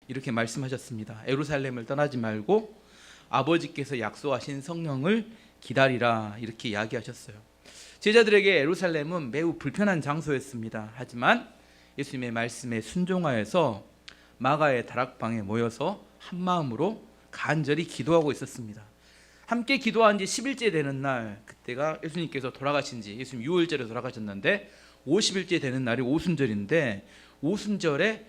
이렇게 말씀하셨습니다. 예루살렘을 떠나지 말고 아버지께서 약속하신 성령을 기다리라, 이렇게 이야기하셨어요. 제자들에게 예루살렘은 매우 불편한 장소였습니다. 하지만 예수님의 말씀에 순종하여서 마가의 다락방에 모여서 한 마음으로 간절히 기도하고 있었습니다. 함께 기도한 지 10일째 되는 날, 그때가 예수님께서 돌아가신 지, 예수님 6월절에 돌아가셨는데 50일째 되는 날이 오순절인데, 오순절에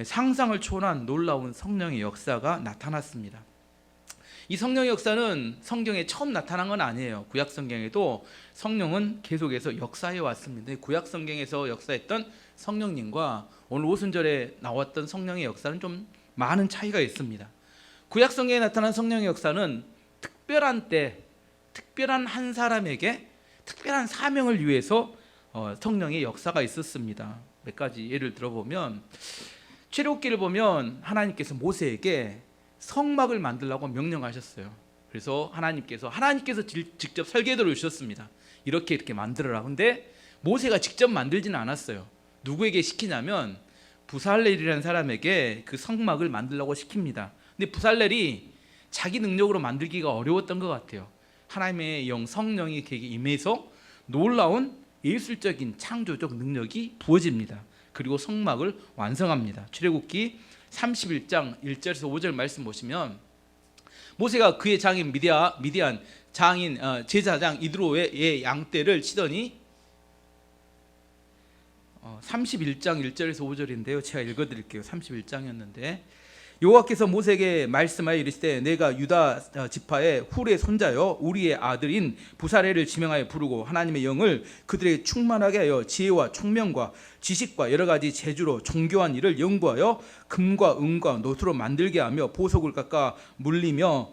상상을 초월한 놀라운 성령의 역사가 나타났습니다. 이 성령의 역사는 성경에 처음 나타난 건 아니에요. 구약 성경에도 성령은 계속해서 역사해 왔습니다. 구약 성경에서 역사했던 성령님과 오늘 오순절에 나왔던 성령의 역사는 좀 많은 차이가 있습니다. 구약 성경에 나타난 성령의 역사는 특별한 때, 특별한 한 사람에게 특별한 사명을 위해서 성령의 역사가 있었습니다. 몇 가지 예를 들어보면, 출애굽기를 보면 하나님께서 모세에게 성막을 만들라고 명령하셨어요. 그래서 하나님께서 직접 설계도를 주셨습니다. 이렇게 만들어라. 근데 모세가 직접 만들지는 않았어요. 누구에게 시키냐면 부살렐이라는 사람에게 그 성막을 만들라고 시킵니다. 근데 부살렐이 자기 능력으로 만들기가 어려웠던 것 같아요. 하나님의 영 성령이 그에게 임해서 놀라운 예술적인 창조적 능력이 부어집니다. 그리고 성막을 완성합니다. 출애굽기 31장 1절에서 5절 말씀 보시면, 모세가 그의 장인 미디안 장인 제사장 이드로의 양떼를 치더니, 31장 1절에서 5절인데요. 제가 읽어드릴게요. 31장이었는데, 여호와께서 모세에게 말씀하여 이르시되 내가 유다 지파의 훌의 손자여 우리의 아들인 부사렐을 지명하여 부르고 하나님의 영을 그들에게 충만하게 하여 지혜와 총명과 지식과 여러 가지 재주로 정교한 일을 연구하여 금과 은과 노트로 만들게 하며 보석을 깎아 물리며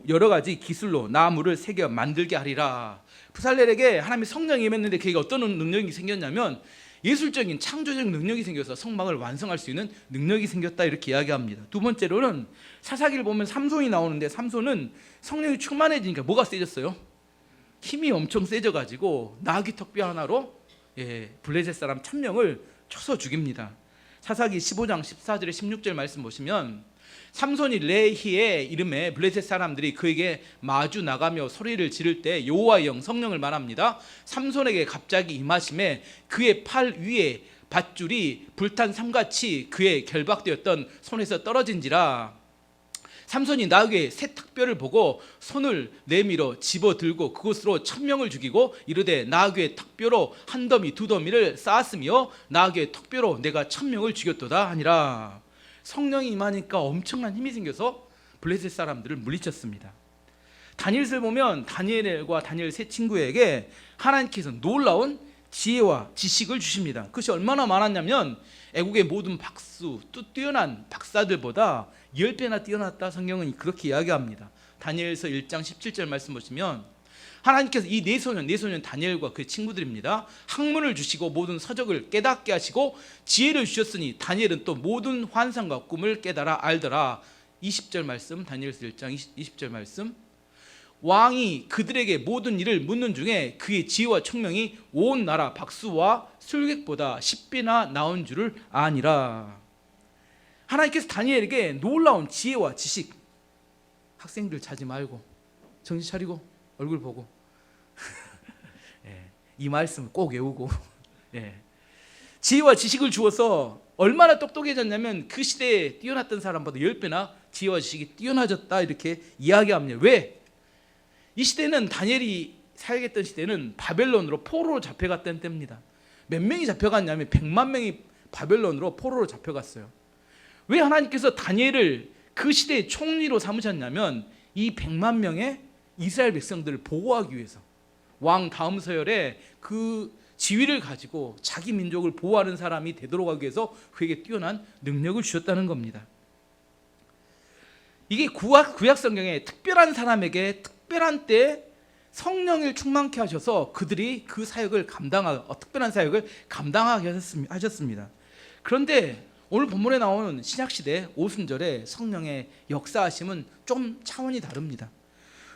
여러 가지 기술로 나무를 새겨 만들게 하리라. 부살렐에게 하나님의 성령이 임했는데 그에게 어떤 능력이 생겼냐면 예술적인 창조적 능력이 생겨서 성막을 완성할 수 있는 능력이 생겼다, 이렇게 이야기합니다. 두 번째로는 사사기를 보면 삼손이 나오는데, 삼손은 성령이 충만해지니까 뭐가 세졌어요? 힘이 엄청 세져가지고 나귀 턱뼈 하나로 블레셋 사람 1000명을 쳐서 죽입니다. 사사기 15장 14절에 16절 말씀 보시면, 삼손이 레히의 이름에 블레셋 사람들이 그에게 마주 나가며 소리를 지를 때 여호와의 영 성령을 말합니다. 삼손에게 갑자기 임하심에 그의 팔 위에 밧줄이 불탄 삼같이 그의 결박되었던 손에서 떨어진지라. 삼손이 나귀의 새 턱뼈를 보고 손을 내밀어 집어들고 그것으로 1000명을 죽이고 이르되 나귀의 턱뼈로 한 더미 두 더미를 쌓았으며 나귀의 턱뼈로 내가 1000명을 죽였도다 하니라. 성령이 임하니까 엄청난 힘이 생겨서 블레셋 사람들을 물리쳤습니다. 다니엘서를 보면 다니엘과 다니엘 세 친구에게 하나님께서 놀라운 지혜와 지식을 주십니다. 그것이 얼마나 많았냐면 애국의 모든 박수, 뛰어난 박사들보다 10배나 뛰어났다, 성경은 그렇게 이야기합니다. 다니엘서 1장 17절 말씀 보시면 하나님께서 이 네 소년 다니엘과 그 친구들입니다. 학문을 주시고 모든 서적을 깨닫게 하시고 지혜를 주셨으니 다니엘은 또 모든 환상과 꿈을 깨달아 알더라. 20절 말씀, 다니엘서 1장 20절 말씀. 왕이 그들에게 모든 일을 묻는 중에 그의 지혜와 총명이 온 나라 박수와 술객보다 10배나 나온 줄을 아니라. 하나님께서 다니엘에게 놀라운 지혜와 지식, 학생들 자지 말고 정신 차리고 얼굴 보고 이 말씀을 꼭 외우고 지혜와 지식을 주어서 얼마나 똑똑해졌냐면 그 시대에 뛰어났던 사람보다 10배나 지혜와 지식이 뛰어나졌다, 이렇게 이야기합니다. 왜? 이 시대는, 다니엘이 살겠던 시대는 바벨론으로 포로로 잡혀갔던 때입니다. 몇 명이 잡혀갔냐면 100만 명이 바벨론으로 포로로 잡혀갔어요. 왜 하나님께서 다니엘을 그 시대의 총리로 삼으셨냐면 이 100만 명의 이스라엘 백성들을 보호하기 위해서, 왕 다음 서열에 그 지위를 가지고 자기 민족을 보호하는 사람이 되도록 하기 위해서 그에게 뛰어난 능력을 주셨다는 겁니다. 이게 구약 성경에 특별한 사람에게 특별한 때에 성령을 충만케 하셔서 그들이 그 사역을 특별한 사역을 감당하게 하셨습니다. 그런데 오늘 본문에 나오는 신약시대 오순절에 성령의 역사하심은 좀 차원이 다릅니다.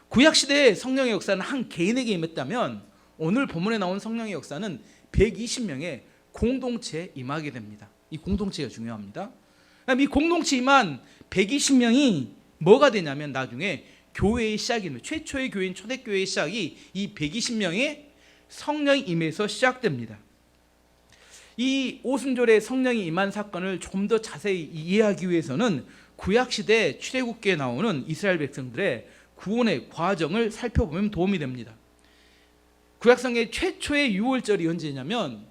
구약시대의 성령의 역사는 한 개인에게 임했다면 오늘 본문에 나온 성령의 역사는 120명의 공동체에 임하게 됩니다. 이 공동체가 중요합니다. 이 공동체만 120명이 뭐가 되냐면 나중에 교회의 시작입니다. 최초의 교회인 초대교회의 시작이 이 120명의 성령이 임해서 시작됩니다. 이 오순절에 성령이 임한 사건을 좀 더 자세히 이해하기 위해서는 구약시대 출애굽기에 나오는 이스라엘 백성들의 구원의 과정을 살펴보면 도움이 됩니다. 구약성의 최초의 유월절이 언제냐면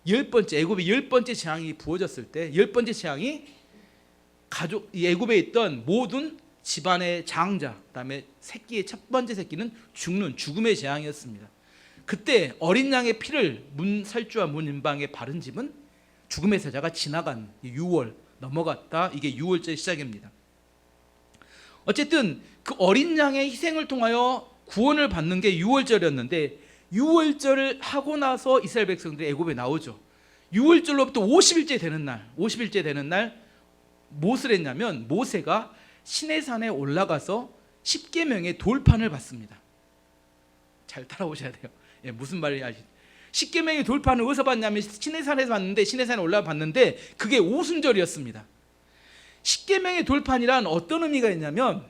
애굽의 10번째 재앙이 부어졌을 때 10번째 재앙이 애굽에 있던 모든 집안의 장자, 그다음에 새끼의 첫 번째 새끼는 죽음의 재앙이었습니다. 그때 어린 양의 피를 문 설주와 문 인방에 바른 집은 죽음의 세자가 지나간 유월 넘어갔다. 이게 유월절 시작입니다. 어쨌든 그 어린 양의 희생을 통하여 구원을 받는 게 유월절이었는데 유월절을 하고 나서 이스라엘 백성들이 애굽에 나오죠. 유월절로부터 50일째 되는 날 무엇을 했냐면 모세가 시내산에 올라가서 십계명의 돌판을 받습니다. 잘 따라오셔야 돼요. 무슨 말인지 아시죠? 십계명의 돌판을 어디서 받냐면 시내산에서 봤는데 시내산에 올라가 봤는데 그게 오순절이었습니다. 십계명의 돌판이란 어떤 의미가 있냐면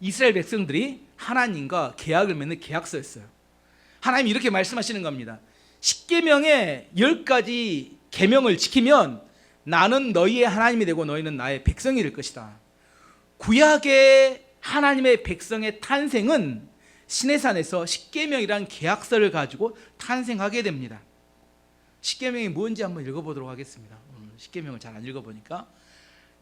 이스라엘 백성들이 하나님과 계약을 맺는 계약서였어요. 하나님이 이렇게 말씀하시는 겁니다. 십계명의 10가지 계명을 지키면 나는 너희의 하나님이 되고 너희는 나의 백성이 될 것이다. 구약의 하나님의 백성의 탄생은 시내산에서 십계명이라는 계약서를 가지고 탄생하게 됩니다. 십계명이 뭔지 한번 읽어보도록 하겠습니다. 십계명을 잘 안 읽어보니까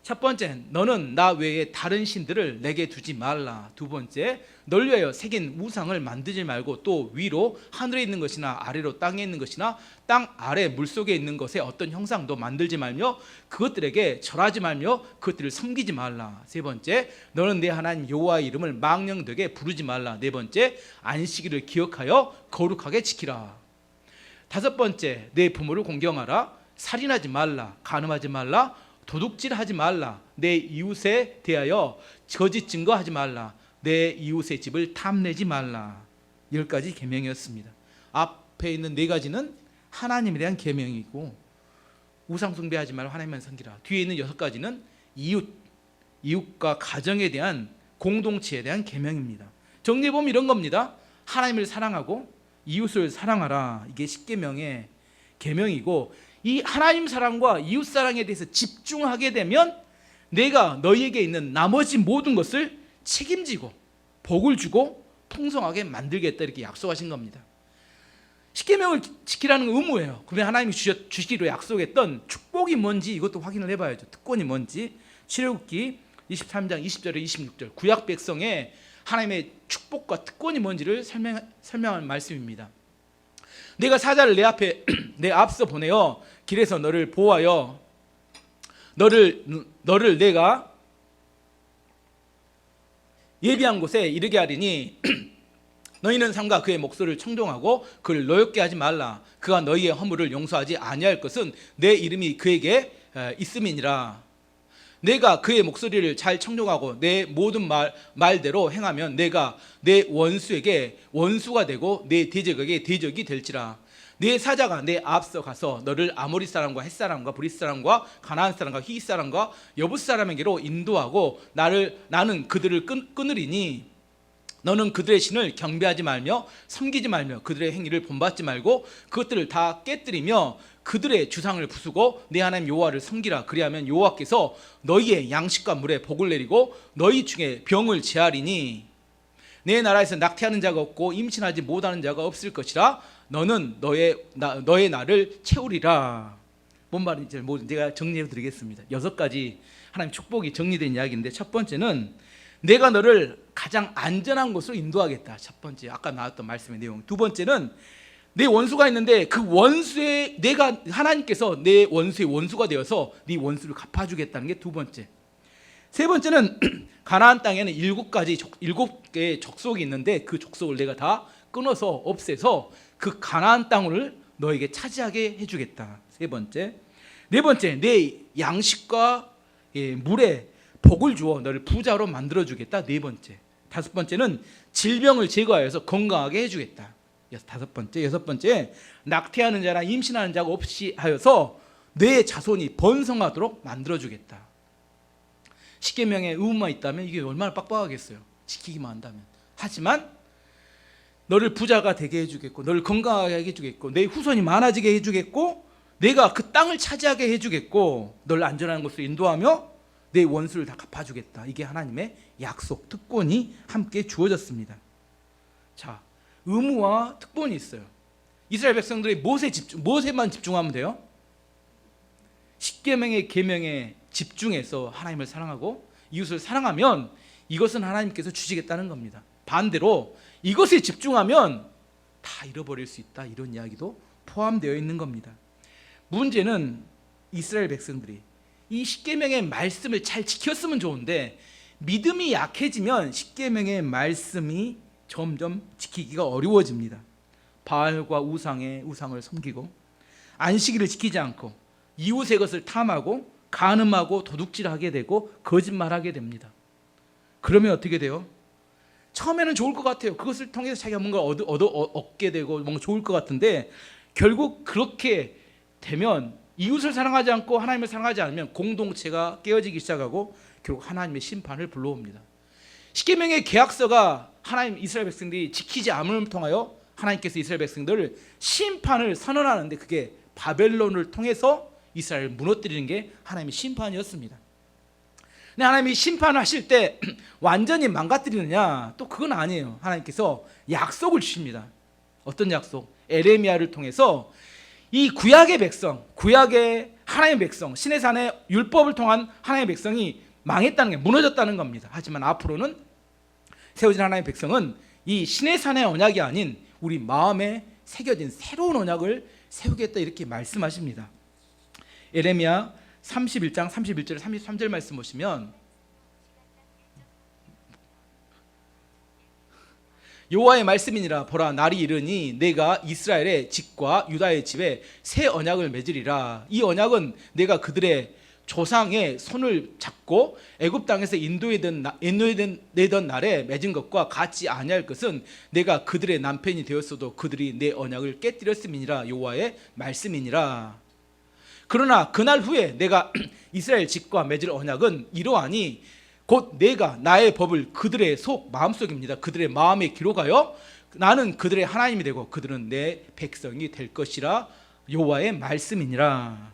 첫 번째, 너는 나 외에 다른 신들을 내게 두지 말라. 두 번째, 널 위하여 새긴 우상을 만들지 말고 또 위로 하늘에 있는 것이나 아래로 땅에 있는 것이나 땅 아래 물속에 있는 것에 어떤 형상도 만들지 말며 그것들에게 절하지 말며 그것들을 섬기지 말라. 세 번째, 너는 내 하나님 여호와의 이름을 망령되게 부르지 말라. 네 번째, 안식일을 기억하여 거룩하게 지키라. 다섯 번째, 내 부모를 공경하라. 살인하지 말라. 간음하지 말라. 도둑질하지 말라. 내 이웃에 대하여 거짓 증거하지 말라. 내 이웃의 집을 탐내지 말라. 10가지 계명이었습니다. 앞에 있는 4가지는 하나님에 대한 계명이고 우상 숭배하지 말고 하나님만 섬기라. 뒤에 있는 6가지는 이웃과 가정에 대한 공동체에 대한 계명입니다. 정리해 보면 이런 겁니다. 하나님을 사랑하고 이웃을 사랑하라. 이게 십계명의 계명이고 이 하나님 사랑과 이웃 사랑에 대해서 집중하게 되면 내가 너희에게 있는 나머지 모든 것을 책임지고 복을 주고 풍성하게 만들겠다 이렇게 약속하신 겁니다. 십계명을 지키라는 의무예요. 그러면 하나님이 주시기로 약속했던 축복이 뭔지 이것도 확인을 해봐야죠. 특권이 뭔지. 출애굽기 23장 20절에 26절 구약 백성의 하나님의 축복과 특권이 뭔지를 설명한 말씀입니다. 내가 사자를 내 앞서 보내어 길에서 너를 보호하여 너를 내가 예비한 곳에 이르게 하리니 너희는 삼가 그의 목소리를 청종하고 그를 노엽게 하지 말라. 그가 너희의 허물을 용서하지 아니할 것은 내 이름이 그에게 있음이니라. 내가 그의 목소리를 잘 청종하고 내 모든 말대로 행하면 내가 내 원수에게 원수가 되고 내 대적에게 대적이 될지라. 내 사자가 내 앞서 가서 너를 아모리 사람과 헷 사람과 브릿 사람과 가나안 사람과 히윗 사람과 여붓 사람에게로 인도하고 나는 그들을 끊으리니 너는 그들의 신을 경배하지 말며 섬기지 말며 그들의 행위를 본받지 말고 그것들을 다 깨뜨리며 그들의 주상을 부수고 내 하나님 여호와를 섬기라. 그리하면 여호와께서 너희의 양식과 물에 복을 내리고 너희 중에 병을 제하리니 내 나라에서 낙태하는 자가 없고 임신하지 못하는 자가 없을 것이라. 너는 너의 날을 채우리라. 뭔 말인지 제가 정리해 드리겠습니다. 6가지 하나님 축복이 정리된 이야기인데 첫 번째는 내가 너를 가장 안전한 곳으로 인도하겠다. 첫 번째 아까 나왔던 말씀의 내용. 두 번째는 내 원수가 있는데 그 원수의 내가 하나님께서 내 원수의 원수가 되어서 네 원수를 갚아주겠다는 게 두 번째. 세 번째는 가나안 땅에는 7개의 족속이 있는데 그 족속을 내가 다 끊어서 없애서 그 가나안 땅을 너에게 차지하게 해주겠다. 세 번째. 네 번째, 내 양식과 물에 복을 주어 너를 부자로 만들어주겠다. 네 번째. 다섯 번째는 질병을 제거하여서 건강하게 해주겠다. 다섯 번째. 여섯 번째, 낙태하는 자나 임신하는 자가 없이 하여서 내 자손이 번성하도록 만들어주겠다. 십계명에 의무만 있다면 이게 얼마나 빡빡하겠어요. 지키기만 한다면. 하지만 너를 부자가 되게 해주겠고, 너를 건강하게 해주겠고, 내 후손이 많아지게 해주겠고, 내가 그 땅을 차지하게 해주겠고, 너를 안전한 곳으로 인도하며 내 원수를 다 갚아주겠다. 이게 하나님의 약속, 특권이 함께 주어졌습니다. 자, 의무와 특권이 있어요. 이스라엘 백성들이 모세만 집중하면 돼요. 십계명의 계명에 집중해서 하나님을 사랑하고 이웃을 사랑하면 이것은 하나님께서 주시겠다는 겁니다. 반대로 이것에 집중하면 다 잃어버릴 수 있다, 이런 이야기도 포함되어 있는 겁니다. 문제는 이스라엘 백성들이 이 십계명의 말씀을 잘 지켰으면 좋은데 믿음이 약해지면 십계명의 말씀이 점점 지키기가 어려워집니다. 바알과 우상을 섬기고 안식일을 지키지 않고 이웃의 것을 탐하고 간음하고 도둑질하게 되고 거짓말하게 됩니다. 그러면 어떻게 돼요? 처음에는 좋을 것 같아요. 그것을 통해서 자기가 뭔가 얻게 되고 뭔가 좋을 것 같은데 결국 그렇게 되면 이웃을 사랑하지 않고 하나님을 사랑하지 않으면 공동체가 깨어지기 시작하고 결국 하나님의 심판을 불러옵니다. 십계명의 계약서가 하나님 이스라엘 백성들이 지키지 않음을 통하여 하나님께서 이스라엘 백성들을 심판을 선언하는데 그게 바벨론을 통해서 이스라엘을 무너뜨리는 게 하나님의 심판이었습니다. 근데 하나님이 심판하실 때 완전히 망가뜨리느냐? 또 그건 아니에요. 하나님께서 약속을 주십니다. 어떤 약속? 에레미야를 통해서 이 구약의 백성, 구약의 하나님의 백성, 신의 산의 율법을 통한 하나님의 백성이 망했다는 게, 무너졌다는 겁니다. 하지만 앞으로는 세워진 하나님의 백성은 이 신의 산의 언약이 아닌 우리 마음에 새겨진 새로운 언약을 세우겠다, 이렇게 말씀하십니다. 에레미야 31장 31절 33절 말씀 보시면 여호와의 말씀이니라. 보라, 날이 이르니 내가 이스라엘의 집과 유다의 집에 새 언약을 맺으리라. 이 언약은 내가 그들의 조상의 손을 잡고 애굽 땅에서 인도내던 날에 맺은 것과 같지 아니할 것은 내가 그들의 남편이 되었어도 그들이 내 언약을 깨뜨렸음이니라. 여호와의 말씀이니라. 그러나 그날 후에 내가 이스라엘 집과 맺을 언약은 이러하니 곧 내가 나의 법을 그들의 마음속입니다. 그들의 마음에 기록하여 나는 그들의 하나님이 되고 그들은 내 백성이 될 것이라. 여호와의 말씀이니라.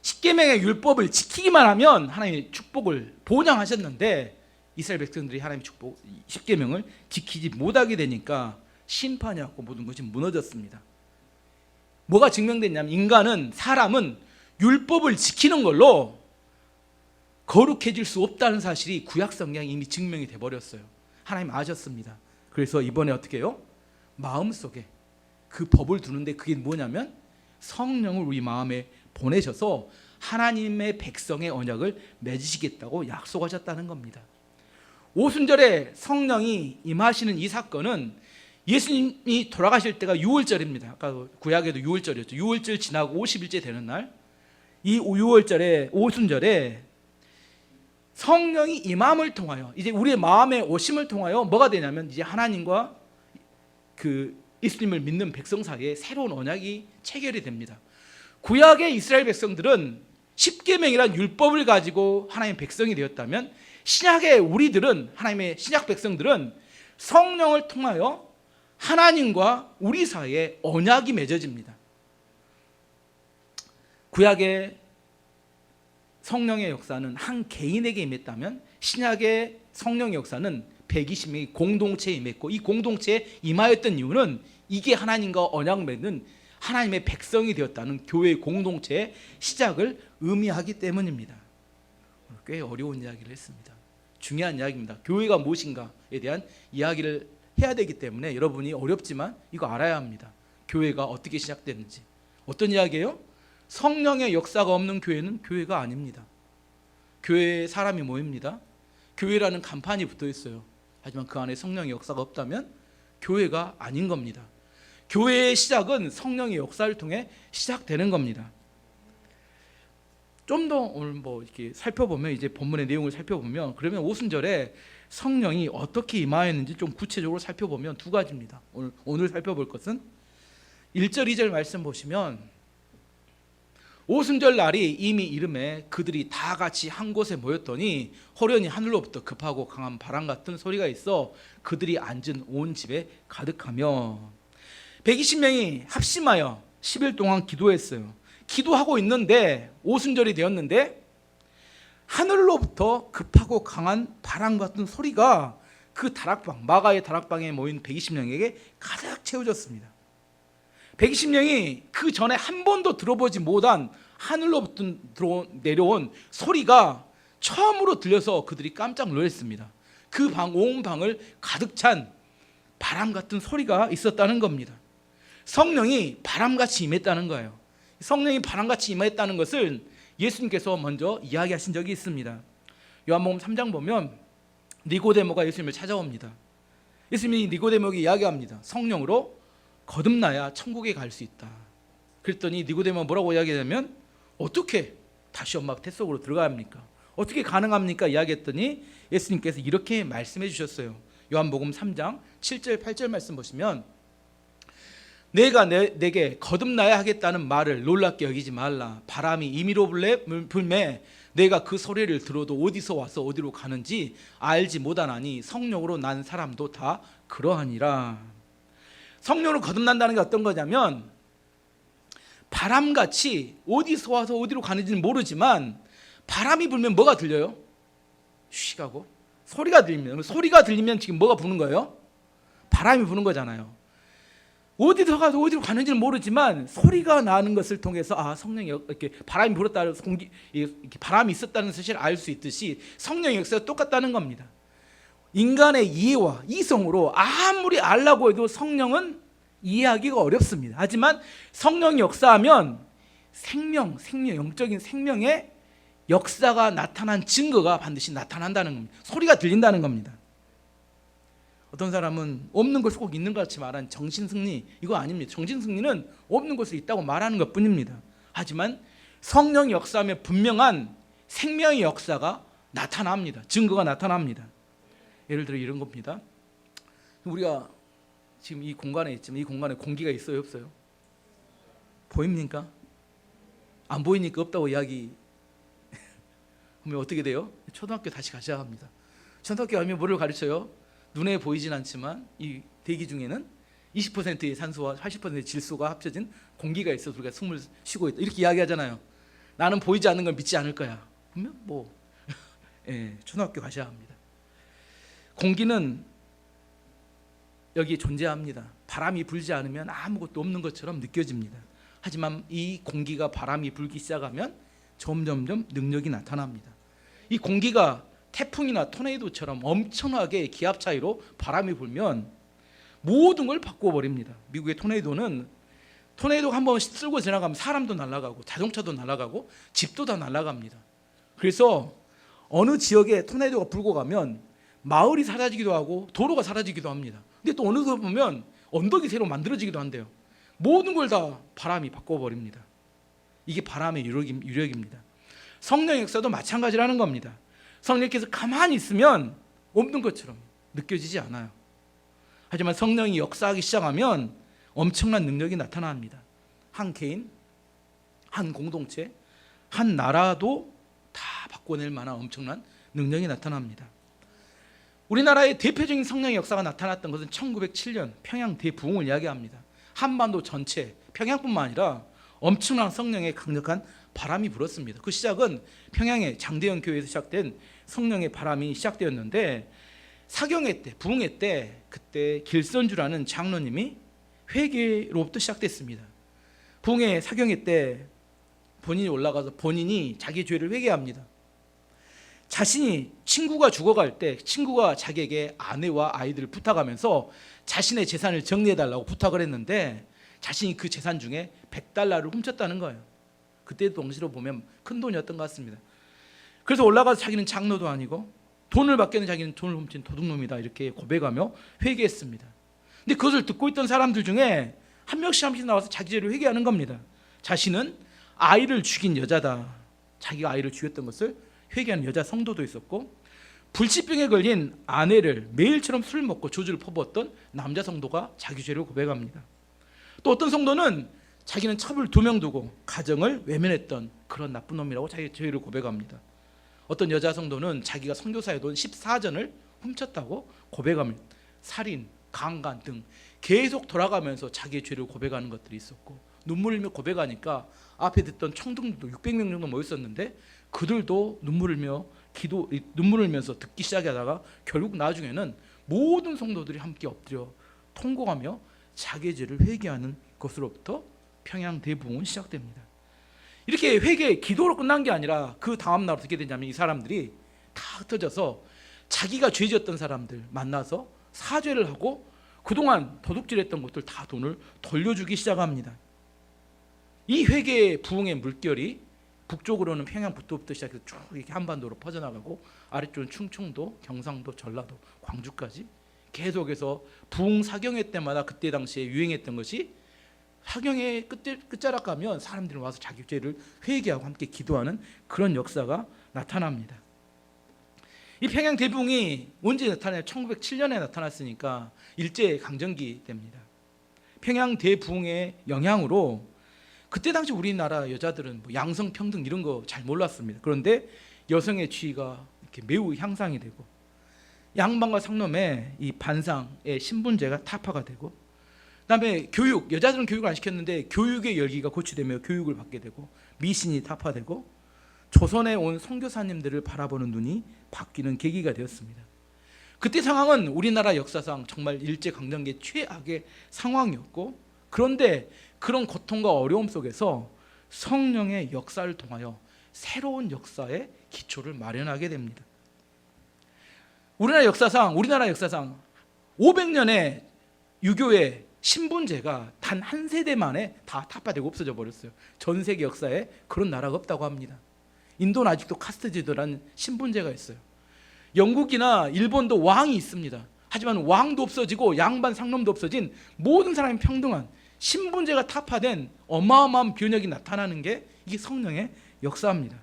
십계명의 율법을 지키기만 하면 하나님의 축복을 보장하셨는데 이스라엘 백성들이 하나님의 축복, 십계명을 지키지 못하게 되니까 심판이 왔고 모든 것이 무너졌습니다. 뭐가 증명됐냐면 사람은 율법을 지키는 걸로 거룩해질 수 없다는 사실이 구약 성경에 이미 증명이 돼버렸어요. 하나님 아셨습니다. 그래서 이번에 어떻게 해요? 마음속에 그 법을 두는데 그게 뭐냐면 성령을 우리 마음에 보내셔서 하나님의 백성의 언약을 맺으시겠다고 약속하셨다는 겁니다. 오순절에 성령이 임하시는 이 사건은 예수님이 돌아가실 때가 6월절입니다. 아까 구약에도 6월절이었죠. 6월절 지나고 50일째 되는 날, 이 6월절에 오순절에 성령이 임함을 통하여 이제 우리의 마음에 오심을 통하여 뭐가 되냐면 이제 하나님과 그 예수님을 믿는 백성 사이에 새로운 언약이 체결이 됩니다. 구약의 이스라엘 백성들은 십계명이란 율법을 가지고 하나님의 백성이 되었다면 신약의 우리들은, 하나님의 신약 백성들은 성령을 통하여 하나님과 우리 사이에 언약이 맺어집니다. 구약의 성령의 역사는 한 개인에게 임했다면 신약의 성령의 역사는 120명의 공동체에 임했고, 이 공동체에 임하였던 이유는 이게 하나님과 언약 맺는 하나님의 백성이 되었다는 교회의 공동체의 시작을 의미하기 때문입니다. 꽤 어려운 이야기를 했습니다. 중요한 이야기입니다. 교회가 무엇인가에 대한 이야기를 해야 되기 때문에 여러분이 어렵지만 이거 알아야 합니다. 교회가 어떻게 시작됐는지. 어떤 이야기예요? 성령의 역사가 없는 교회는 교회가 아닙니다. 교회에 사람이 모입니다. 교회라는 간판이 붙어 있어요. 하지만 그 안에 성령의 역사가 없다면 교회가 아닌 겁니다. 교회의 시작은 성령의 역사를 통해 시작되는 겁니다. 좀 더 오늘 이렇게 살펴보면, 이제 본문의 내용을 살펴보면, 그러면 오순절에 성령이 어떻게 임하였는지 좀 구체적으로 살펴보면 두 가지입니다. 오늘 살펴볼 것은 1절 2절 말씀 보시면 오순절 날이 이미 이름에 그들이 다 같이 한 곳에 모였더니 호련히 하늘로부터 급하고 강한 바람 같은 소리가 있어 그들이 앉은 온 집에 가득하며 120명이 합심하여 10일 동안 기도했어요. 기도하고 있는데 오순절이 되었는데 하늘로부터 급하고 강한 바람 같은 소리가 그 다락방, 마가의 다락방에 모인 120명에게 가득 채워졌습니다. 120명이 그 전에 한 번도 들어보지 못한 하늘로부터 내려온 소리가 처음으로 들려서 그들이 깜짝 놀랐습니다. 그 온 방을 가득 찬 바람 같은 소리가 있었다는 겁니다. 성령이 바람같이 임했다는 거예요. 성령이 바람같이 임했다는 것을 예수님께서 먼저 이야기하신 적이 있습니다. 요한복음 3장 보면 니고데모가 예수님을 찾아옵니다. 예수님이 니고데모에게 이야기합니다. 성령으로 거듭나야 천국에 갈 수 있다. 그랬더니 니고데모가 뭐라고 이야기하냐면 어떻게 다시 엄마 태 속으로 들어갑니까? 어떻게 가능합니까? 이야기했더니 예수님께서 이렇게 말씀해 주셨어요. 요한복음 3장 7절 8절 말씀 보시면 내가 내게 거듭나야 하겠다는 말을 놀랍게 여기지 말라. 바람이 임의로 불매 내가 그 소리를 들어도 어디서 와서 어디로 가는지 알지 못하나니 성령으로 난 사람도 다 그러하니라. 성령으로 거듭난다는 게 어떤 거냐면 바람같이 어디서 와서 어디로 가는지는 모르지만 바람이 불면 뭐가 들려요? 쉬가고 소리가 들리면, 소리가 들리면 지금 뭐가 부는 거예요? 바람이 부는 거잖아요. 어디서 가서 어디로 가는지는 모르지만 소리가 나는 것을 통해서 아 성령이 이렇게 바람이 불었다, 이렇게 바람이 있었다는 사실을 알 수 있듯이 성령의 역사가 똑같다는 겁니다. 인간의 이해와 이성으로 아무리 알라고 해도 성령은 이해하기가 어렵습니다. 하지만 성령이 역사하면 생명, 영적인 생명의 역사가 나타난 증거가 반드시 나타난다는 겁니다. 소리가 들린다는 겁니다. 어떤 사람은 없는 것이 꼭 있는 것 같이 말하는 정신승리, 이거 아닙니다. 정신승리는 없는 것이 있다고 말하는 것뿐입니다. 하지만 성령이 역사하면 분명한 생명의 역사가 나타납니다. 증거가 나타납니다. 예를 들어 이런 겁니다. 우리가 지금 이 공간에 있지만 이 공간에 공기가 있어요, 없어요? 보입니까? 안 보이니까 없다고 이야기 그러면 어떻게 돼요? 초등학교 다시 가셔야 합니다. 초등학교 가면 뭐를 가르쳐요? 눈에 보이진 않지만 이 대기 중에는 20%의 산소와 80%의 질소가 합쳐진 공기가 있어서 우리가 숨을 쉬고 있다. 이렇게 이야기하잖아요. 나는 보이지 않는 걸 믿지 않을 거야. 그러면 뭐 예, 초등학교 가셔야 합니다. 공기는 여기 존재합니다. 바람이 불지 않으면 아무것도 없는 것처럼 느껴집니다. 하지만 이 공기가 바람이 불기 시작하면 점점점 능력이 나타납니다. 이 공기가 태풍이나 토네이도처럼 엄청나게 기압 차이로 바람이 불면 모든 걸 바꿔버립니다. 미국의 토네이도가 한 번 쓸고 지나가면 사람도 날아가고 자동차도 날아가고 집도 다 날아갑니다. 그래서 어느 지역에 토네이도가 불고 가면 마을이 사라지기도 하고 도로가 사라지기도 합니다. 근데 또 어느 거 보면 언덕이 새로 만들어지기도 한대요. 모든 걸 다 바람이 바꿔버립니다. 이게 바람의 유력입니다. 성령의 역사도 마찬가지라는 겁니다. 성령께서 가만히 있으면 없는 것처럼 느껴지지 않아요. 하지만 성령이 역사하기 시작하면 엄청난 능력이 나타납니다. 한 개인, 한 공동체, 한 나라도 다 바꿔낼 만한 엄청난 능력이 나타납니다. 우리나라의 대표적인 성령의 역사가 나타났던 것은 1907년 평양 대부흥을 이야기합니다. 한반도 전체, 평양뿐만 아니라 엄청난 성령의 강력한 바람이 불었습니다. 그 시작은 평양의 장대현 교회에서 시작된 성령의 바람이 시작되었는데 사경회 때, 부흥회 때 그때 길선주라는 장로님이 회개로부터 시작됐습니다. 부흥회 사경회 때 본인이 올라가서 본인이 자기 죄를 회개합니다. 자신이 친구가 죽어갈 때 친구가 자기에게 아내와 아이들을 부탁하면서 자신의 재산을 정리해달라고 부탁을 했는데 자신이 그 재산 중에 $100를 훔쳤다는 거예요. 그때 동시로 보면 큰 돈이었던 것 같습니다. 그래서 올라가서 자기는 장로도 아니고 돈을 받기에는 자기는 돈을 훔친 도둑놈이다 이렇게 고백하며 회개했습니다. 근데 그것을 듣고 있던 사람들 중에 한 명씩 나와서 자기 죄를 회개하는 겁니다. 자신은 아이를 죽인 여자다. 자기가 아이를 죽였던 것을 회개하는 여자 성도도 있었고 불치병에 걸린 아내를 매일처럼 술 먹고 조주를 퍼부었던 남자 성도가 자기 죄를 고백합니다. 또 어떤 성도는 자기는 첩을 2명 두고 가정을 외면했던 그런 나쁜 놈이라고 자기 죄를 고백합니다. 어떤 여자 성도는 자기가 선교사의 돈 14전을 훔쳤다고 고백합니다. 살인, 강간 등 계속 돌아가면서 자기의 죄를 고백하는 것들이 있었고, 눈물 흘며 고백하니까 앞에 듣던 청중들도 600명 정도 모였었는데 그들도 눈물 흘면서 듣기 시작하다가 결국 나중에는 모든 성도들이 함께 엎드려 통곡하며 자기의 죄를 회개하는 것으로부터 평양 대부흥은 시작됩니다. 이렇게 회개, 기도로 끝난 게 아니라 그 다음 날 어떻게 되냐면 이 사람들이 다 흩어져서 자기가 죄 지었던 사람들 만나서 사죄를 하고 그동안 도둑질했던 것들 다 돈을 돌려주기 시작합니다. 이 회개 부흥의 물결이 북쪽으로는 평양 북도부터 시작해서 쭉 이렇게 한반도로 퍼져나가고 아래쪽은 충청도, 경상도, 전라도, 광주까지 계속해서 부흥 사경회 때마다 그때 당시에 유행했던 것이 사경회 끝자락 가면 사람들이 와서 자기 죄를 회개하고 함께 기도하는 그런 역사가 나타납니다. 이 평양 대부흥이 언제 나타나요? 1907년에 나타났으니까 일제 강점기 때입니다. 평양 대부흥의 영향으로 그때 당시 우리나라 여자들은 뭐 양성평등 이런 거 잘 몰랐습니다. 그런데 여성의 지위가 이렇게 매우 향상이 되고 양반과 상놈의 이 반상의 신분제가 타파가 되고, 그다음에 교육, 여자들은 교육을 안 시켰는데 교육의 열기가 고취되며 교육을 받게 되고 미신이 타파되고 조선에 온 선교사님들을 바라보는 눈이 바뀌는 계기가 되었습니다. 그때 상황은 우리나라 역사상 정말 일제강점기 최악의 상황이었고, 그런데 그런 고통과 어려움 속에서 성령의 역사를 통하여 새로운 역사의 기초를 마련하게 됩니다. 우리나라 역사상 500년의 유교의 신분제가 단 한 세대 만에 다 타파되고 없어져 버렸어요. 전 세계 역사에 그런 나라가 없다고 합니다. 인도는 아직도 카스트 제도라는 신분제가 있어요. 영국이나 일본도 왕이 있습니다. 하지만 왕도 없어지고 양반 상놈도 없어진 모든 사람이 평등한 신분제가 타파된 어마어마한 변혁이 나타나는 게 이게 성령의 역사입니다.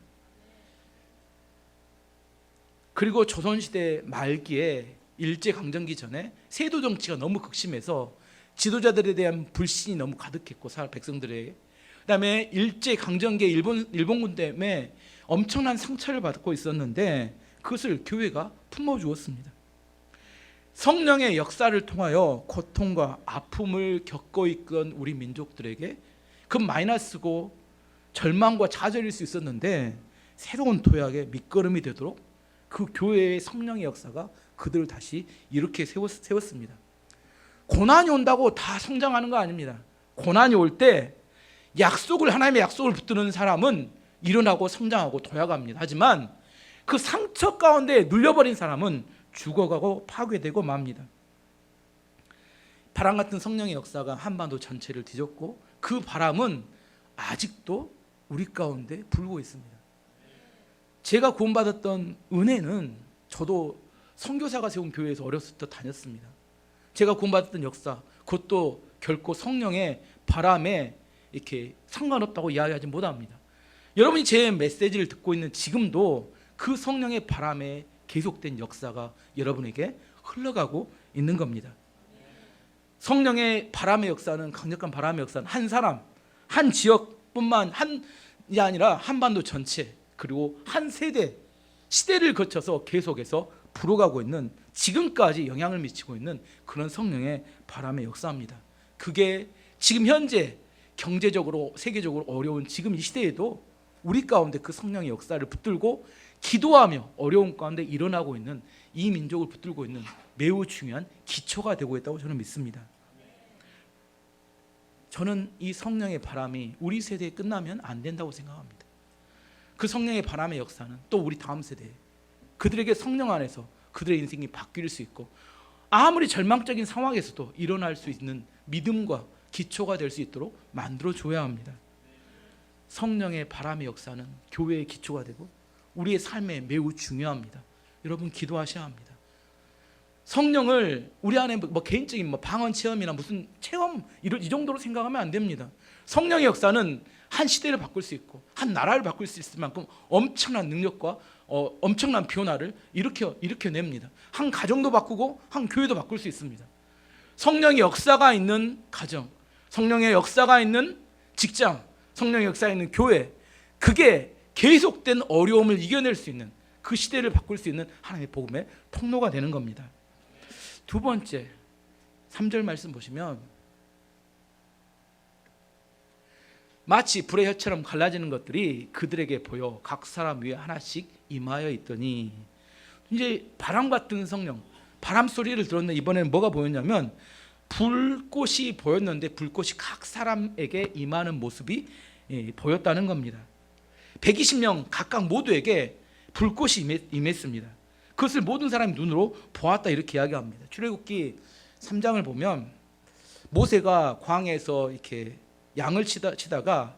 그리고 조선시대 말기에 일제강점기 전에 세도 정치가 너무 극심해서 지도자들에 대한 불신이 너무 가득했고 백성들에게, 그다음에 일제강점기 일본군 때문에 엄청난 상처를 받고 있었는데 그것을 교회가 품어주었습니다. 성령의 역사를 통하여 고통과 아픔을 겪고 있던 우리 민족들에게 그 마이너스고 절망과 좌절일 수 있었는데 새로운 도약의 밑거름이 되도록 그 교회의 성령의 역사가 그들을 다시 이렇게 세웠습니다. 고난이 온다고 다 성장하는 거 아닙니다. 고난이 올 때 하나님의 약속을 붙드는 사람은 일어나고 성장하고 도약합니다. 하지만 그 상처 가운데 눌려버린 사람은 죽어가고 파괴되고 맙니다. 바람 같은 성령의 역사가 한반도 전체를 뒤덮고 그 바람은 아직도 우리 가운데 불고 있습니다. 제가 구원받았던 은혜는 저도 선교사가 세운 교회에서 어렸을 때 다녔습니다. 제가 구원받았던 역사, 그것도 결코 성령의 바람에 이렇게 상관없다고 이야기하지 못합니다. 여러분이 제 메시지를 듣고 있는 지금도 그 성령의 바람에 계속된 역사가 여러분에게 흘러가고 있는 겁니다. 성령의 바람의 역사는, 강력한 바람의 역사는 한 사람, 한 지역뿐만 한이 아니라 한반도 전체, 그리고 한 세대, 시대를 거쳐서 계속해서 불어가고 있는, 지금까지 영향을 미치고 있는 그런 성령의 바람의 역사입니다. 그게 지금 현재 경제적으로 세계적으로 어려운 지금 이 시대에도 우리 가운데 그 성령의 역사를 붙들고 기도하며 어려움 가운데 일어나고 있는 이 민족을 붙들고 있는 매우 중요한 기초가 되고 있다고 저는 믿습니다. 저는 이 성령의 바람이 우리 세대에 끝나면 안 된다고 생각합니다. 그 성령의 바람의 역사는 또 우리 다음 세대, 그들에게 성령 안에서 그들의 인생이 바뀔 수 있고 아무리 절망적인 상황에서도 일어날 수 있는 믿음과 기초가 될 수 있도록 만들어줘야 합니다. 성령의 바람의 역사는 교회의 기초가 되고 우리의 삶에 매우 중요합니다. 여러분 기도하셔야 합니다. 성령을 우리 안에 뭐 개인적인 방언 체험이나 무슨 체험 이 정도로 생각하면 안 됩니다. 성령의 역사는 한 시대를 바꿀 수 있고 한 나라를 바꿀 수 있을 만큼 엄청난 능력과 엄청난 변화를 일으켜냅니다. 한 가정도 바꾸고 한 교회도 바꿀 수 있습니다. 성령의 역사가 있는 가정, 성령의 역사가 있는 직장, 성령의 역사에 있는 교회, 그게 계속된 어려움을 이겨낼 수 있는, 그 시대를 바꿀 수 있는 하나님의 복음의 통로가 되는 겁니다. 두 번째, 3절 말씀 보시면 마치 불의 혀처럼 갈라지는 것들이 그들에게 보여 각 사람 위에 하나씩 임하여 있더니, 이제 바람 같은 성령, 바람 소리를 들었는데 이번에는 뭐가 보였냐면 불꽃이 보였는데 불꽃이 각 사람에게 임하는 모습이 보였다는 겁니다. 120명 각각 모두에게 불꽃이 임했습니다. 그것을 모든 사람이 눈으로 보았다 이렇게 이야기합니다. 출애굽기 3장을 보면 모세가 광야에서 이렇게 양을 치다가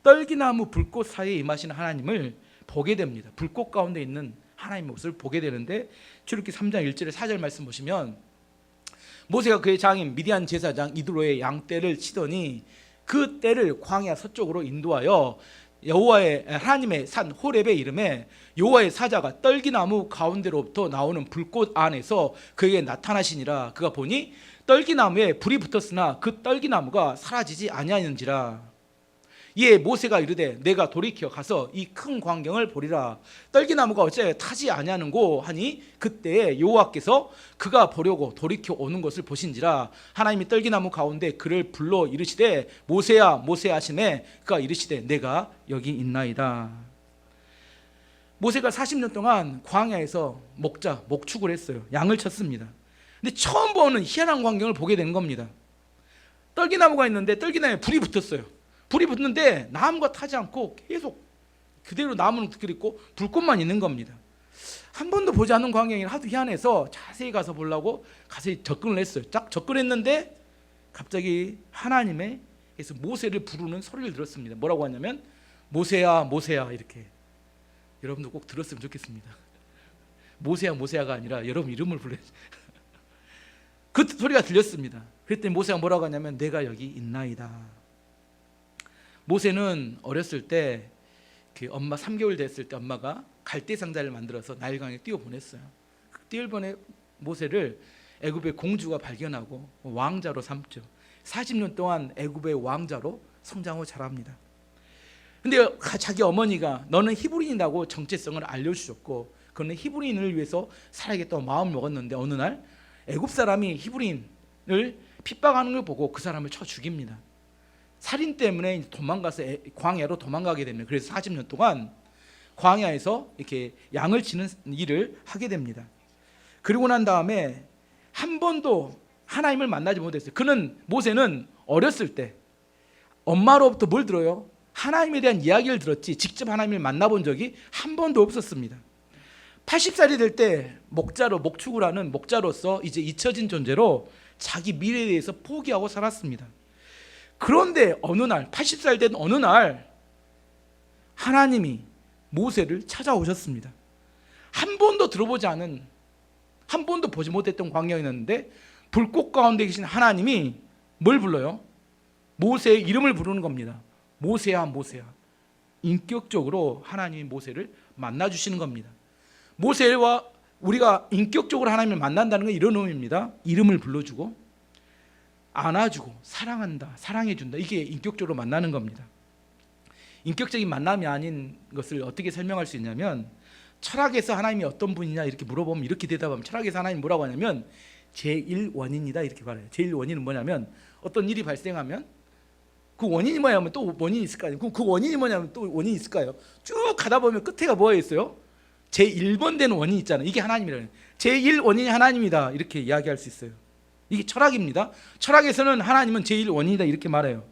떨기나무 불꽃 사이에 임하시는 하나님을 보게 됩니다. 불꽃 가운데 있는 하나님의 모습을 보게 되는데, 출애굽기 3장 1절에 4절 말씀 보시면 모세가 그의 장인 미디안 제사장 이드로의 양떼를 치더니 그 떼를 광야 서쪽으로 인도하여 여호와의 하나님의 산 호렙에 이름에 여호와의 사자가 떨기나무 가운데로부터 나오는 불꽃 안에서 그에게 나타나시니라. 그가 보니 떨기나무에 불이 붙었으나 그 떨기나무가 사라지지 아니하는지라. 이에 모세가 이르되 내가 돌이켜 가서 이 큰 광경을 보리라. 떨기나무가 어째 타지 아니하는고 하니 그때에 여호와께서 그가 보려고 돌이켜 오는 것을 보신지라. 하나님이 떨기나무 가운데 그를 불러 이르시되 모세야 모세야 하시매 그가 이르시되 내가 여기 있나이다. 모세가 40년 동안 광야에서 목축을 했어요. 양을 쳤습니다. 근데 처음 보는 희한한 광경을 보게 된 겁니다. 떨기나무가 있는데 떨기나무에 불이 붙었어요. 불이 붙는데 나무가 타지 않고 계속 그대로 나무는 그대로 있고 불꽃만 있는 겁니다. 한 번도 보지 않은 광경이 하도 희한해서 자세히 가서 보려고 가서 접근을 했어요. 딱 접근했는데 갑자기 하나님께서 모세를 부르는 소리를 들었습니다. 뭐라고 하냐면 모세야 모세야 이렇게. 여러분도 꼭 들었으면 좋겠습니다. 모세야 모세야가 아니라 여러분 이름을 불러야지. 그 소리가 들렸습니다. 그랬더니 모세가 뭐라고 하냐면 내가 여기 있나이다. 모세는 어렸을 때 엄마 3개월 됐을 때 엄마가 갈대 상자를 만들어서 나일강에 띄워 보냈어요. 그 띄워 보낸 모세를 애굽의 공주가 발견하고 왕자로 삼죠. 40년 동안 애굽의 왕자로 성장하고 자랍니다. 근데 자기 어머니가 너는 히브리인이라고 정체성을 알려주셨고 그는 히브리인을 위해서 살아야겠다고 마음을 먹었는데 어느 날 애굽 사람이 히브리인을 핍박하는 걸 보고 그 사람을 쳐 죽입니다. 살인 때문에 도망가서 광야로 도망가게 됩니다. 그래서 40년 동안 광야에서 이렇게 양을 치는 일을 하게 됩니다. 그리고 난 다음에 한 번도 하나님을 만나지 못했어요. 모세는 어렸을 때 엄마로부터 뭘 들어요? 하나님에 대한 이야기를 들었지 직접 하나님을 만나본 적이 한 번도 없었습니다. 80살이 될 때 목축을 하는 목자로서 이제 잊혀진 존재로 자기 미래에 대해서 포기하고 살았습니다. 그런데 어느 날 80살 된 어느 날 하나님이 모세를 찾아오셨습니다. 한 번도 들어보지 않은, 한 번도 보지 못했던 광경이었는데 불꽃 가운데 계신 하나님이 뭘 불러요? 모세의 이름을 부르는 겁니다. 모세야 모세야. 인격적으로 하나님이 모세를 만나주시는 겁니다. 모세와 우리가 인격적으로 하나님을 만난다는 건 이런 의미입니다. 이름을 불러주고 안아주고 사랑한다, 사랑해준다. 이게 인격적으로 만나는 겁니다. 인격적인 만남이 아닌 것을 어떻게 설명할 수 있냐면 철학에서 하나님이 어떤 분이냐 이렇게 물어보면 이렇게 대답하면 철학에서 하나님 뭐라고 하냐면 제1원인이다 이렇게 말해요. 제1원인은 뭐냐면 어떤 일이 발생하면 그 원인이 뭐냐면 또 원인이 있을까요? 그 원인이 뭐냐면 또 원인이 있을까요? 쭉 가다 보면 끝에가 뭐가 있어요? 제1번 되는 원인이 있잖아요. 이게 하나님이라는 제1원인이 하나님이다 이렇게 이야기할 수 있어요. 이게 철학입니다. 철학에서는 하나님은 제1원인이다 이렇게 말해요.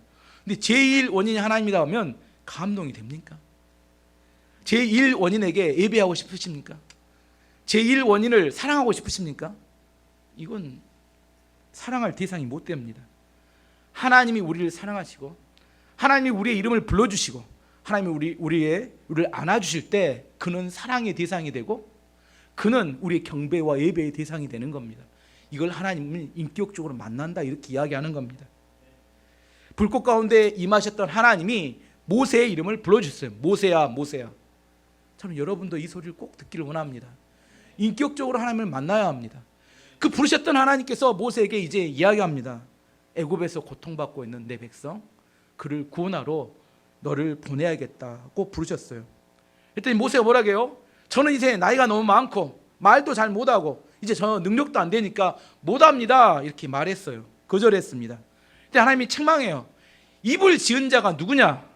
근데 제1원인이 하나님이다 하면 감동이 됩니까? 제1원인에게 예배하고 싶으십니까? 제1원인을 사랑하고 싶으십니까? 이건 사랑할 대상이 못 됩니다. 하나님이 우리를 사랑하시고 하나님이 우리의 이름을 불러주시고 하나님이 우리를 안아주실 때 그는 사랑의 대상이 되고 그는 우리의 경배와 예배의 대상이 되는 겁니다. 이걸 하나님은 인격적으로 만난다 이렇게 이야기하는 겁니다. 불꽃 가운데 임하셨던 하나님이 모세의 이름을 불러주셨어요. 모세야 모세야. 저는 여러분도 이 소리를 꼭 듣기를 원합니다. 인격적으로 하나님을 만나야 합니다. 그 부르셨던 하나님께서 모세에게 이제 이야기합니다. 애굽에서 고통받고 있는 내 백성, 그를 구원하러 너를 보내야겠다고 부르셨어요. 그랬더니 모세가 뭐라게요? 저는 이제 나이가 너무 많고 말도 잘 못하고 이제 저 능력도 안 되니까 못합니다, 이렇게 말했어요. 거절했습니다. 근데 하나님이 책망해요. 입을 지은 자가 누구냐?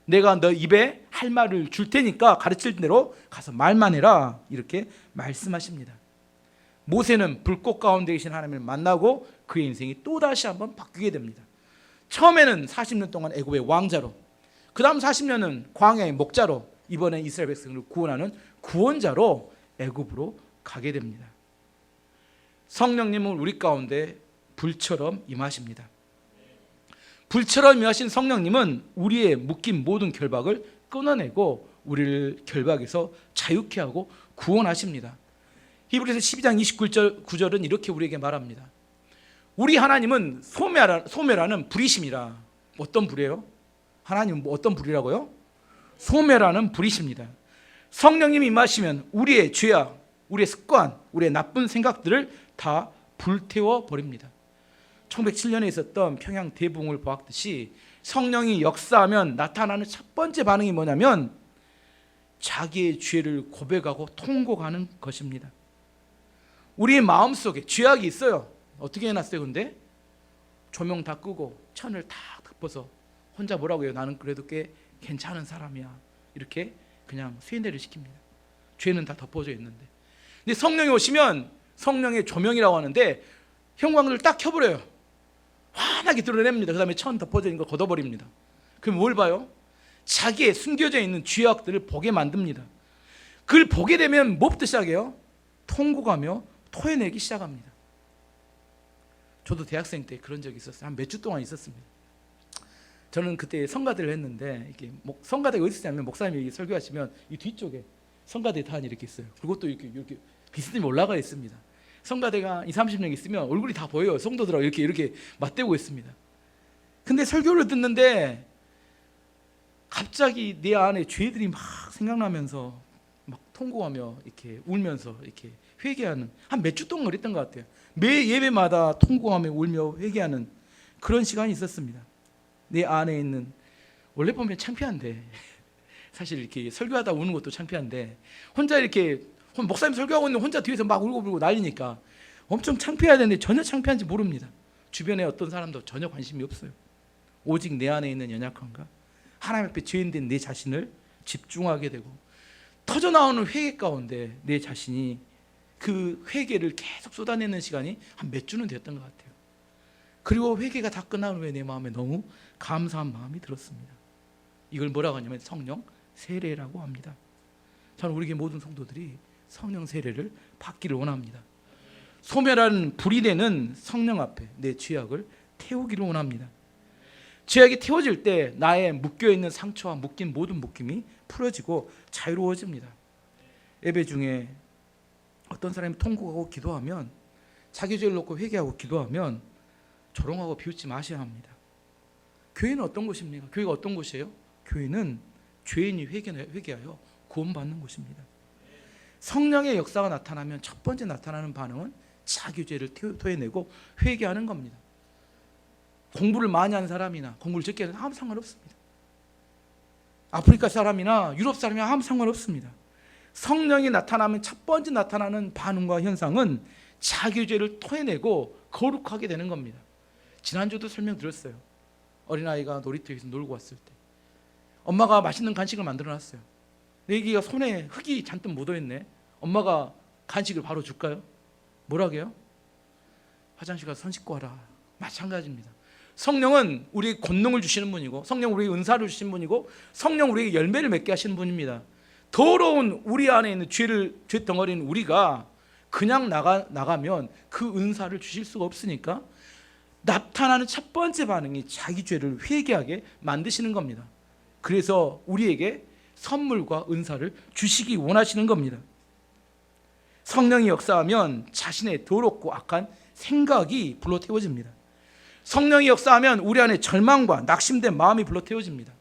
내가 너 입에 할 말을 줄 테니까 가르칠 대로 가서 말만 해라, 이렇게 말씀하십니다. 모세는 불꽃 가운데 계신 하나님을 만나고 그의 인생이 또다시 한번 바뀌게 됩니다. 처음에는 40년 동안 애굽의 왕자로, 그 다음 40년은 광야의 목자로, 이번에 이스라엘 백성을 구원하는 구원자로 애굽으로 가게 됩니다. 성령님은 우리 가운데 불처럼 임하십니다. 불처럼 임하신 성령님은 우리의 묶인 모든 결박을 끊어내고 우리를 결박에서 자유케 하고 구원하십니다. 히브리서 12장 29절은 이렇게 우리에게 말합니다. 우리 하나님은 소멸하는 불이심이라. 어떤 불이에요? 하나님은 어떤 불이라고요? 소멸하는 불이십니다. 성령님이 임하시면 우리의 죄악, 우리의 습관, 우리의 나쁜 생각들을 다 불태워 버립니다. 1907년에 있었던 평양 대붕을 보았듯이 성령이 역사하면 나타나는 첫 번째 반응이 뭐냐면 자기의 죄를 고백하고 통곡하는 것입니다. 우리의 마음속에 죄악이 있어요. 어떻게 해놨어요? 근데 조명 다 끄고 천을 다 덮어서 혼자 뭐라고 해요? 나는 그래도 꽤 괜찮은 사람이야, 이렇게 그냥 쇠뇌를 시킵니다. 죄는 다 덮어져 있는데. 근데 성령이 오시면 성령의 조명이라고 하는데 형광등을 딱 켜버려요. 환하게 드러냅니다. 그 다음에 천 덮어져 있는 걸 걷어버립니다. 그럼 뭘 봐요? 자기의 숨겨져 있는 죄악들을 보게 만듭니다. 그걸 보게 되면 뭐부터 시작해요? 통곡하며 토해내기 시작합니다. 저도 대학생 때 그런 적이 있었어요. 한 몇 주 동안 있었습니다. 저는 그때 성가대를 했는데, 이게 성가대가 어디 있냐면 목사님이 설교하시면 이 뒤쪽에 성가대 단이 이렇게 있어요. 그리고 또 이렇게 비스듬히 올라가 있습니다. 성가대가 20-30명 있으면 얼굴이 다 보여요. 성도들하고 이렇게 맞대고 있습니다. 근데 설교를 듣는데 갑자기 내 안에 죄들이 막 생각나면서 막 통곡하며 이렇게 울면서 이렇게 회개하는, 한 몇 주 동안 그랬던 것 같아요. 매 예배마다 통곡하며 울며 회개하는 그런 시간이 있었습니다. 내 안에 있는, 원래 보면 창피한데 사실 이렇게 설교하다 우는 것도 창피한데, 혼자 이렇게 목사님 설교하고 있는데 혼자 뒤에서 막 울고 난리니까 엄청 창피해야 되는데 전혀 창피한지 모릅니다. 주변에 어떤 사람도 전혀 관심이 없어요. 오직 내 안에 있는 연약함과 하나님 앞에 죄인된 내 자신을 집중하게 되고, 터져나오는 회개 가운데 내 자신이 그 회개를 계속 쏟아내는 시간이 한 몇 주는 됐던 것 같아요. 그리고 회개가 다 끝난 후에 내 마음에 너무 감사한 마음이 들었습니다. 이걸 뭐라고 하냐면 성령 세례라고 합니다. 저는 우리 모든 성도들이 성령 세례를 받기를 원합니다. 소멸하는 불이 되는 성령 앞에 내 죄악을 태우기를 원합니다. 죄악이 태워질 때 나의 묶여있는 상처와 묶인 모든 묶임이 풀어지고 자유로워집니다. 예배 중에 어떤 사람이 통곡하고 기도하면, 자기 죄를 놓고 회개하고 기도하면 조롱하고 비웃지 마셔야 합니다. 교회는 어떤 곳입니까? 교회가 어떤 곳이에요? 교회는 죄인이 회개하여 구원받는 곳입니다. 성령의 역사가 나타나면 첫 번째 나타나는 반응은 자기 죄를 토해내고 회개하는 겁니다. 공부를 많이 하는 사람이나 공부를 적게 하는 사람 아무 상관없습니다. 아프리카 사람이나 유럽 사람이나 아무 상관없습니다. 성령이 나타나면 첫 번째 나타나는 반응과 현상은 자기 죄를 토해내고 거룩하게 되는 겁니다. 지난주도 설명드렸어요. 어린아이가 놀이터에서 놀고 왔을 때 엄마가 맛있는 간식을 만들어놨어요. 애기가 손에 흙이 잔뜩 묻어있네. 엄마가 간식을 바로 줄까요? 뭐라고요? 화장실 가서 손 씻고 와라. 마찬가지입니다. 성령은 우리에게 권능을 주시는 분이고, 성령 우리에게 은사를 주시는 분이고, 성령 우리에게 열매를 맺게 하시는 분입니다. 더러운 우리 안에 있는 죄 덩어리는 우리가 그냥 나가면 그 은사를 주실 수가 없으니까 나타나는 첫 번째 반응이 자기 죄를 회개하게 만드시는 겁니다. 그래서 우리에게 선물과 은사를 주시기 원하시는 겁니다. 성령이 역사하면 자신의 더럽고 악한 생각이 불러태워집니다. 성령이 역사하면 우리 안에 절망과 낙심된 마음이 불러태워집니다.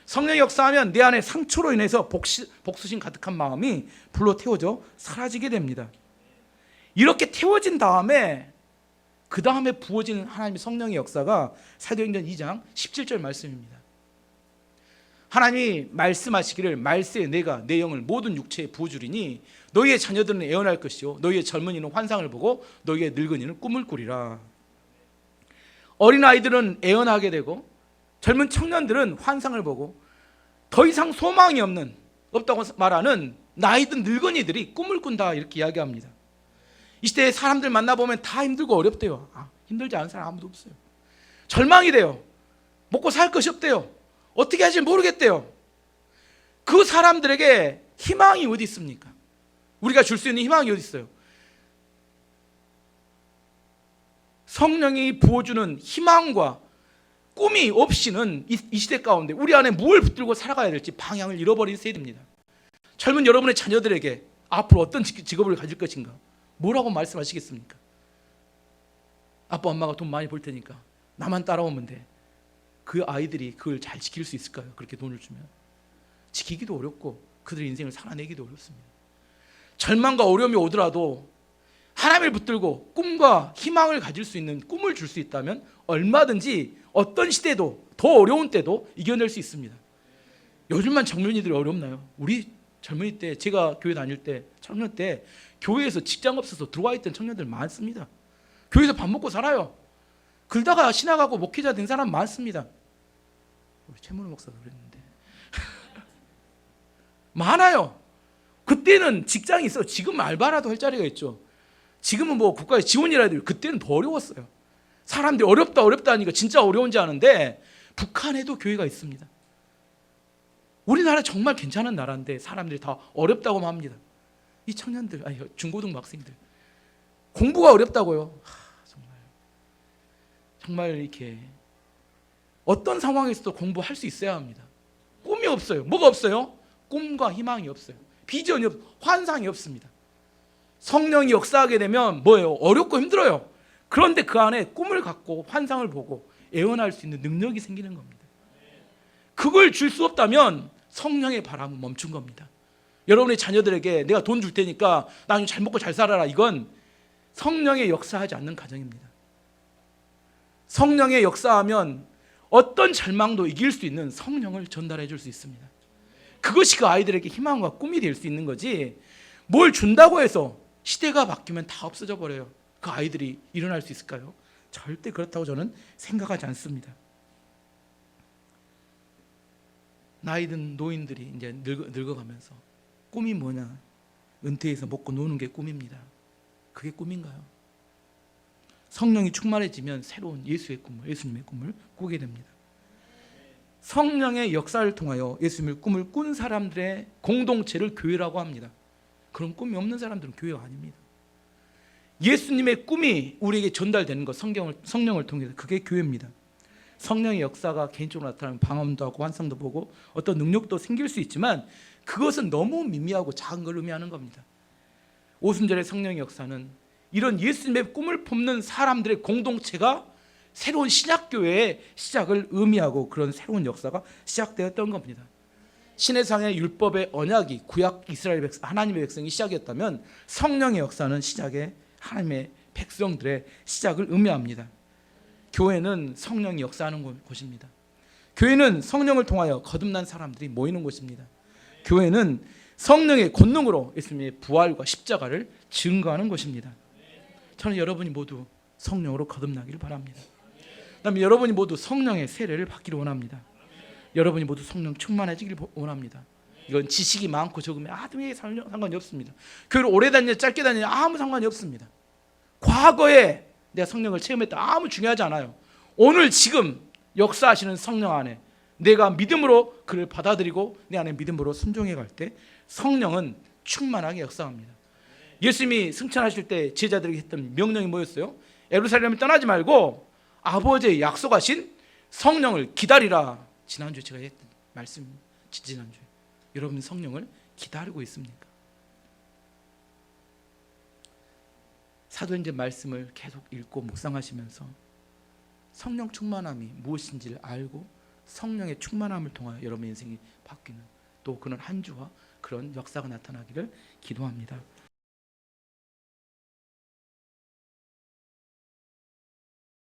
성령이 역사하면 내 안에 상처로 인해서 복수심 가득한 마음이 불러태워져 사라지게 됩니다. 이렇게 태워진 다음에 그 다음에 부어지는 하나님의 성령의 역사가 사도행전 2장 17절 말씀입니다. 하나님이 말씀하시기를 말세에 내가 내 영을 모든 육체에 부어주리니 너희의 자녀들은 애언할 것이요 너희의 젊은이는 환상을 보고 너희의 늙은이는 꿈을 꾸리라. 어린아이들은 애언하게 되고 젊은 청년들은 환상을 보고 더 이상 소망이 없다고 말하는 나이든 늙은이들이 꿈을 꾼다, 이렇게 이야기합니다. 이 시대에 사람들 만나보면 다 힘들고 어렵대요. 힘들지 않은 사람 아무도 없어요. 절망이 돼요. 먹고 살 것이 없대요. 어떻게 할지 모르겠대요. 그 사람들에게 희망이 어디 있습니까? 우리가 줄 수 있는 희망이 어디 있어요? 성령이 부어주는 희망과 꿈이 없이는 이 시대 가운데 우리 안에 뭘 붙들고 살아가야 될지 방향을 잃어버린 세대입니다. 젊은 여러분의 자녀들에게 앞으로 어떤 직업을 가질 것인가, 뭐라고 말씀하시겠습니까? 아빠 엄마가 돈 많이 벌 테니까 나만 따라오면 돼. 그 아이들이 그걸 잘 지킬 수 있을까요? 그렇게 돈을 주면 지키기도 어렵고 그들의 인생을 살아내기도 어렵습니다. 절망과 어려움이 오더라도 하나님을 붙들고 꿈과 희망을 가질 수 있는, 꿈을 줄 수 있다면 얼마든지 어떤 시대도, 더 어려운 때도 이겨낼 수 있습니다. 요즘만 젊은이들이 어렵나요? 우리 젊은이 때, 제가 교회 다닐 때, 청년 때 교회에서 직장 없어서 들어와 있던 청년들 많습니다. 교회에서 밥 먹고 살아요. 그러다가 신학하고 목회자 된 사람 많습니다. 우리 최문호 목사도 그랬는데 많아요. 그때는 직장이 있어. 지금 알바라도 할 자리가 있죠. 지금은 뭐 국가의 지원이라도, 그때는 더 어려웠어요. 사람들이 어렵다 하니까 진짜 어려운지 아는데 북한에도 교회가 있습니다. 우리나라 정말 괜찮은 나라인데 사람들이 다 어렵다고만 합니다. 이 청년들, 중고등 학생들 공부가 어렵다고요. 정말 이렇게 어떤 상황에서도 공부할 수 있어야 합니다. 꿈이 없어요. 뭐가 없어요? 꿈과 희망이 없어요. 비전이 환상이 없습니다. 성령이 역사하게 되면 뭐예요? 어렵고 힘들어요. 그런데 그 안에 꿈을 갖고 환상을 보고 애원할 수 있는 능력이 생기는 겁니다. 그걸 줄 수 없다면 성령의 바람은 멈춘 겁니다. 여러분의 자녀들에게 내가 돈 줄 테니까 나중에 잘 먹고 잘 살아라, 이건 성령의 역사하지 않는 가정입니다. 성령의 역사하면 어떤 절망도 이길 수 있는 성령을 전달해 줄 수 있습니다. 그것이 그 아이들에게 희망과 꿈이 될 수 있는 거지, 뭘 준다고 해서 시대가 바뀌면 다 없어져 버려요. 그 아이들이 일어날 수 있을까요? 절대 그렇다고 저는 생각하지 않습니다. 나이든 노인들이 이제 늙어가면서 꿈이 뭐냐? 은퇴해서 먹고 노는 게 꿈입니다. 그게 꿈인가요? 성령이 충만해지면 새로운 예수님의 꿈을 꾸게 됩니다. 성령의 역사를 통하여 예수님의 꿈을 꾼 사람들의 공동체를 교회라고 합니다. 그런 꿈이 없는 사람들은 교회가 아닙니다. 예수님의 꿈이 우리에게 전달되는 것, 성령을 통해서, 그게 교회입니다. 성령의 역사가 개인적으로 나타나면 방언도 하고 환상도 보고 어떤 능력도 생길 수 있지만 그것은 너무 미미하고 작은 걸 의미하는 겁니다. 오순절의 성령의 역사는 이런 예수님의 꿈을 품는 사람들의 공동체가 새로운 신약교회의 시작을 의미하고 그런 새로운 역사가 시작되었던 겁니다. 시내상의 율법의 언약이 구약 이스라엘 백성, 하나님의 백성이 시작이었다면 성령의 역사는 시작의 하나님의 백성들의 시작을 의미합니다. 교회는 성령이 역사하는 곳입니다. 교회는 성령을 통하여 거듭난 사람들이 모이는 곳입니다. 교회는 성령의 권능으로 예수님의 부활과 십자가를 증거하는 곳입니다. 저는 여러분이 모두 성령으로 거듭나기를 바랍니다. 그다음에 여러분이 모두 성령의 세례를 받기를 원합니다. 여러분이 모두 성령 충만해지기를 원합니다. 이건 지식이 많고 적으면 아무 상관이 없습니다. 교회를 오래 다니냐 짧게 다니냐 아무 상관이 없습니다. 과거에 내가 성령을 체험했다 아무 중요하지 않아요. 오늘 지금 역사하시는 성령 안에 내가 믿음으로 그를 받아들이고 내 안에 믿음으로 순종해 갈 때 성령은 충만하게 역사합니다. 예수님이 승천하실 때 제자들에게 했던 명령이 뭐였어요? 예루살렘을 떠나지 말고 아버지의 약속하신 성령을 기다리라. 지난주에 제가 했던 말씀, 지난주에 여러분 성령을 기다리고 있습니까? 사도행전 말씀을 계속 읽고 묵상하시면서 성령 충만함이 무엇인지를 알고 성령의 충만함을 통하여 여러분의 인생이 바뀌는, 또 그런 한 주와 그런 역사가 나타나기를 기도합니다.